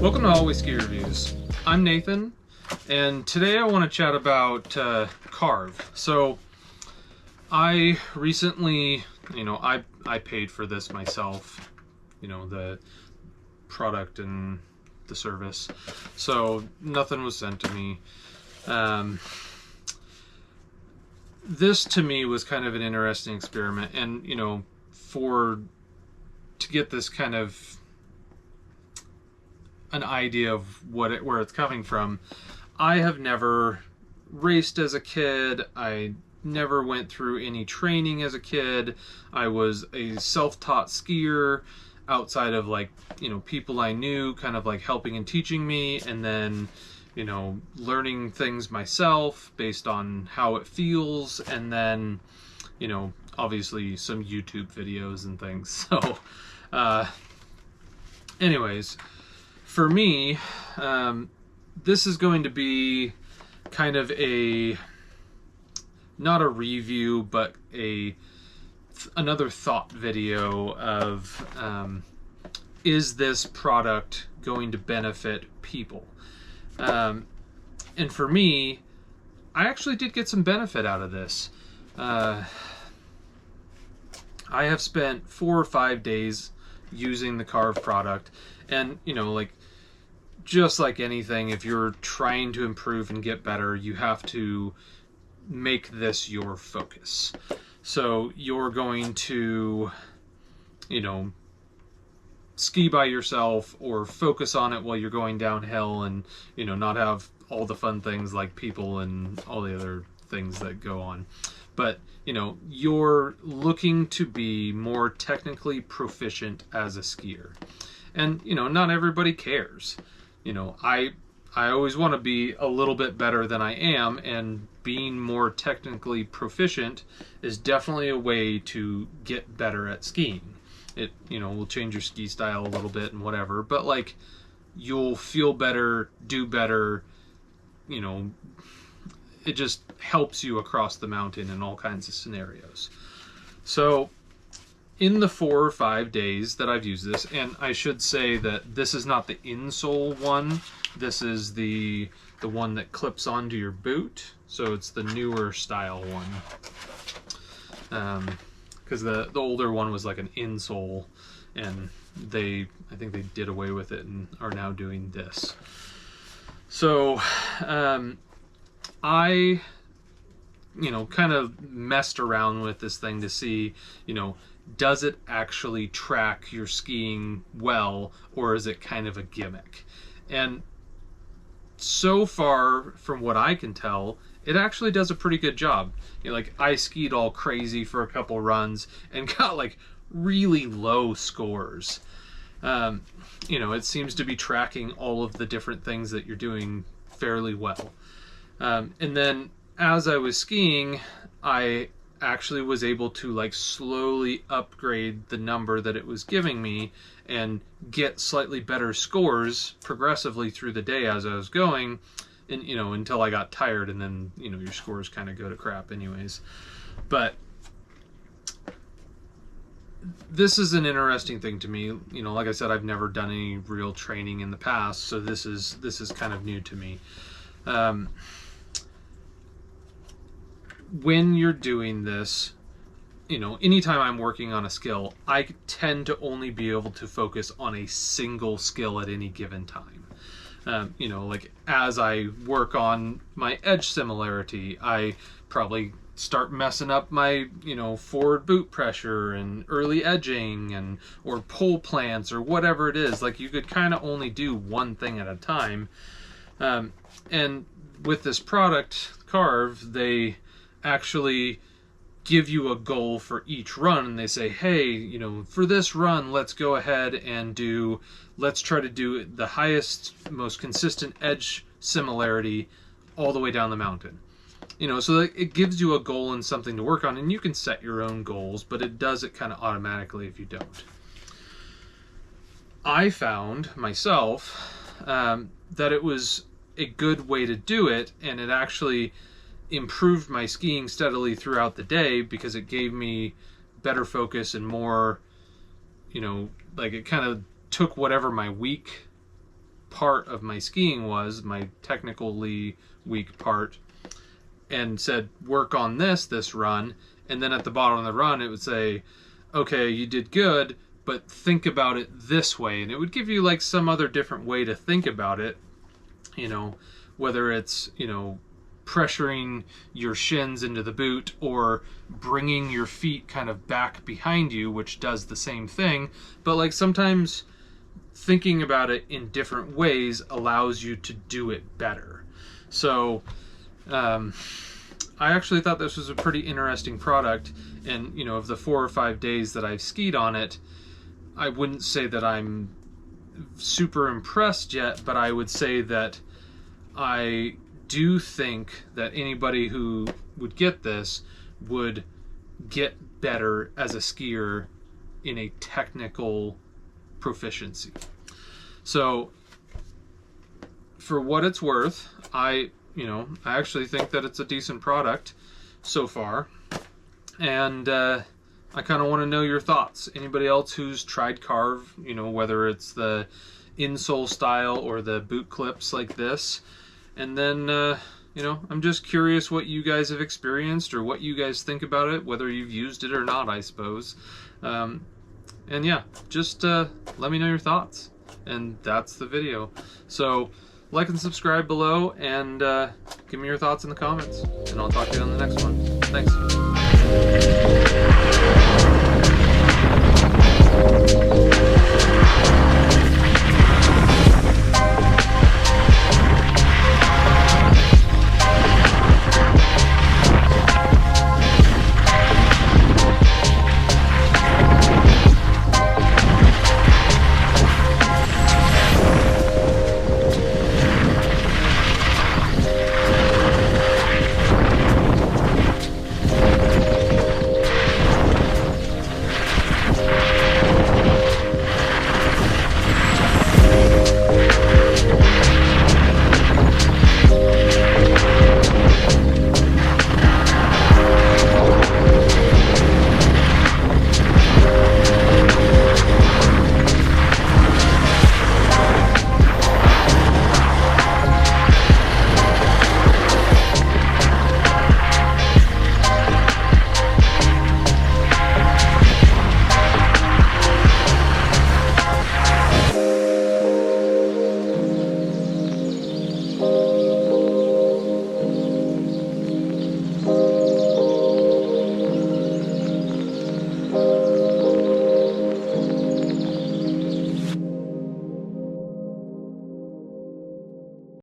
Welcome to Always Ski Reviews. I'm Nathan, and today I want to chat about CARV. So I recently, I paid for this myself, the product and the service. So nothing was sent to me. This to me was kind of an interesting experiment, and to get this kind of an idea of where it's coming from. I have never raced as a kid. I never went through any training as a kid. I was a self-taught skier outside of people I knew kind of helping and teaching me, and then learning things myself based on how it feels, and then obviously some YouTube videos and things. So anyways, for me, this is going to be kind of not a review, but another thought video of is this product going to benefit people? And for me, I actually did get some benefit out of this. I have spent 4 or 5 days using the CARV product, and just like anything, if you're trying to improve and get better, you have to make this your focus. So you're going to, ski by yourself or focus on it while you're going downhill, and, not have all the fun things like people and all the other things that go on. But, you're looking to be more technically proficient as a skier. And, not everybody cares. I always want to be a little bit better than I am, and being more technically proficient is definitely a way to get better at skiing. It, will change your ski style a little bit and whatever, but you'll feel better, do better, it just helps you across the mountain in all kinds of scenarios. So in the 4 or 5 days that I've used this, and I should say that this is not the insole one, this is the one that clips onto your boot, so it's the newer style one. Because the older one was like an insole, and I think they did away with it and are now doing this. So I kind of messed around with this thing to see, does it actually track your skiing well, or is it kind of a gimmick? And so far, from what I can tell, it actually does a pretty good job. I skied all crazy for a couple runs and got really low scores. It seems to be tracking all of the different things that you're doing fairly well. And then as I was skiing, I actually was able to slowly upgrade the number that it was giving me and get slightly better scores progressively through the day as I was going, and until I got tired, and then your scores kind of go to crap anyways. But this is an interesting thing to me. Like I said, I've never done any real training in the past, so this is kind of new to me. When you're doing this, anytime I'm working on a skill, I tend to only be able to focus on a single skill at any given time. As I work on my edge similarity, I probably start messing up my, forward boot pressure and early edging or pole plants or whatever it is. You could kind of only do one thing at a time. And with this product, CARV, they actually give you a goal for each run, and they say, hey, for this run, let's go ahead and let's try to do the highest, most consistent edge similarity all the way down the mountain. So it gives you a goal and something to work on, and you can set your own goals, but it does it kind of automatically if you don't. I found myself that it was a good way to do it, and it actually improved my skiing steadily throughout the day because it gave me better focus and more, it kind of took whatever my weak part of my skiing was, my technically weak part, and said, work on this run. And then at the bottom of the run, it would say, okay, you did good, but think about it this way. And it would give you like some other different way to think about it, you know, whether it's, you know, pressuring your shins into the boot or bringing your feet kind of back behind you, which does the same thing. But like sometimes thinking about it in different ways allows you to do it better. So I actually thought this was a pretty interesting product. And, you know, of the 4 or 5 days that I've skied on it, I wouldn't say that I'm super impressed yet, but I would say that I do think that anybody who would get this would get better as a skier in a technical proficiency. So for what it's worth, I actually think that it's a decent product so far. And I kind of want to know your thoughts. Anybody else who's tried CARV, you know, whether it's the insole style or the boot clips like this. And then, you know, I'm just curious what you guys have experienced or what you guys think about it, whether you've used it or not, I suppose. And yeah, just let me know your thoughts. And that's the video. So like and subscribe below, and give me your thoughts in the comments. And I'll talk to you on the next one. Thanks.